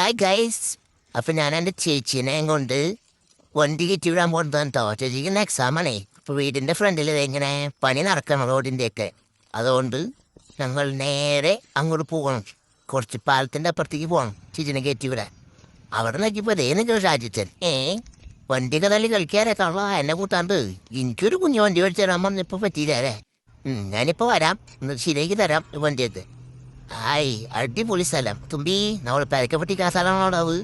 Hi guys. അപ്പം ഞാൻ എൻ്റെ ചേച്ചീനെ കൊണ്ട് വണ്ടി കയറ്റി വിടാൻ പോകുന്നതാണ് കേട്ടോ. ചേച്ചിക്ക് എക്സാം ആണേ. ഇപ്പോൾ വീടിൻ്റെ ഫ്രണ്ടിൽ ഇങ്ങനെ പണി നടക്കണം റോഡിൻ്റെയൊക്കെ. അതുകൊണ്ട് ഞങ്ങൾ നേരെ അങ്ങോട്ട് പോകണം. കുറച്ച് പാലത്തിൻ്റെ അപ്പുറത്തേക്ക് പോകണം ചേച്ചിനെ കയറ്റി വിടാൻ. അവിടെ നോക്കിയപ്പോൾ ഏതെങ്കിലും രാജ്യത്തൻ വണ്ടിയൊക്കെ തള്ളി കളിക്കാറേ തള്ള എന്നെ കൂട്ടാണ്ട് എനിക്കൊരു കുഞ്ഞു വണ്ടി മേടിച്ച് തരാൻ വന്നിപ്പോൾ പറ്റിയില്ല അല്ലേ. ഞാനിപ്പോൾ വരാം, ശരിയാക്കി തരാം വണ്ടിയൊക്കെ. ഹായ്, അടിപൊളി സ്ഥലം തുമ്പി. നമ്മൾ പെരക്കപ്പെട്ടിക്കാ സ്ഥലമാണോടാവ്.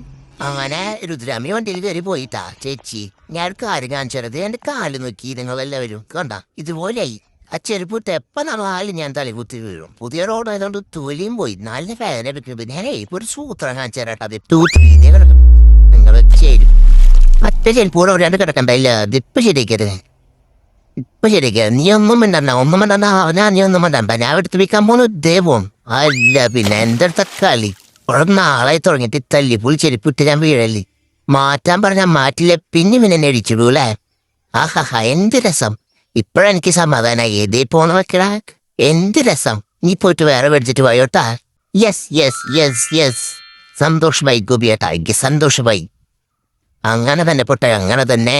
അങ്ങനെ രുദ്രാമി വണ്ടിയിൽ കയറി പോയിട്ടാ ചേച്ചി. ഞാൻ കാര്യം കാണിച്ചത് എൻ്റെ കാല് നോക്കി നിങ്ങളെല്ലാവരും കണ്ട ഇതുപോലെയായി. ആ ചെരുപ്പ് തെപ്പ നാല് ഞാൻ തലകുത്തി വീഴും. പുതിയ റോഡായതുകൊണ്ട് തൊലിയും പോയി നല്ല വേദന എടുക്കുന്നത്. ഞാനേ ഇപ്പൊ ഒരു സൂത്രം കാണിച്ചു തരാട്ടാ. അത് കിടക്കും നിങ്ങൾ ചേരും മറ്റേ ചെരുപ്പൂടെ ഒരാണ്ട് കിടക്കണ്ടല്ല. ഇതിപ്പോ ശരിക്കരുത്, ഇപ്പൊ ശരിക്കാ. നീ ഒന്നും മിണ്ടണ്ട ഞാൻ നീ ഒന്നും മിണ്ടണ്ട. ഞാൻ എടുത്ത് വിൽക്കാൻ പോണു ദേവം അല്ല. പിന്നെ എൻ്റെ അടുത്ത കളി കുറെ നാളായി തുടങ്ങിയിട്ട് തല്ലിപ്പുൾ ചെരുപ്പ് ഇട്ട് ഞാൻ വീഴല്ലേ. മാറ്റാൻ പറഞ്ഞാൽ മാറ്റില്ല. പിന്നെ എന്നെ അടിച്ചിടൂ അല്ലേ. ആഹാ എന്ത് രസം. ഇപ്പഴെനിക്ക് സമാധാനായി. ഏതേ പോണ വെക്കടാ. എന്ത് രസം. നീ പോയിട്ട് വേറെ മേടിച്ചിട്ട് പോയോട്ടാ. യെസ് യെസ് യെസ് യെസ് സന്തോഷമായി ഗോപിയേട്ടാ, എനിക്ക് സന്തോഷമായി. അങ്ങനെ തന്നെ പൊട്ടെ, അങ്ങനെ തന്നെ.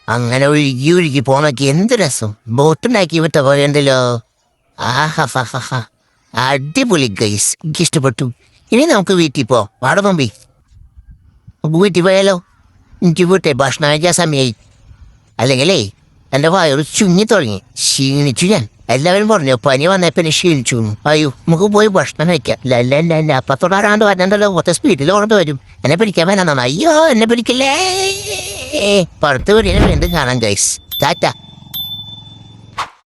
അങ്ങനെ ഒഴുകി പോണൊക്കെ എന്ത് രസം. ബോട്ടുണ്ടാക്കി വിട്ട പോയണ്ടല്ലോ. ആഹാ അടിപൊളി ഗൈസ്, എനിക്കിഷ്ടപ്പെട്ടു. ഇനി നമുക്ക് വീട്ടിൽ പോ. വാട പമ്പി വീട്ടിൽ പോയാലോ. എനിക്ക് വീട്ടെ ഭക്ഷണം കഴിക്കാൻ സമയമായി. അല്ലെങ്കിലേ എൻ്റെ വയറ് ചുങ്ങി തുടങ്ങി, ക്ഷീണിച്ചു ഞാൻ. എല്ലാവരും പറഞ്ഞു പനി വന്നപ്പോൾ ക്ഷീണിച്ചു. അയ്യോ നമുക്ക് പോയി ഭക്ഷണം കഴിക്കാം. അല്ല അപ്പത്തോടാണ്ട് വരണ്ടല്ലോ. ഒത്ത സ്പീഡിൽ ഓർമ്മ വരും. എന്നെ പിടിക്കാൻ വേണം. അയ്യോ എന്നെ പിടിക്കല്ലേ. പുറത്ത് വീടിനെ വീണ്ടും കാണാം ഗൈസ്. ടാറ്റ.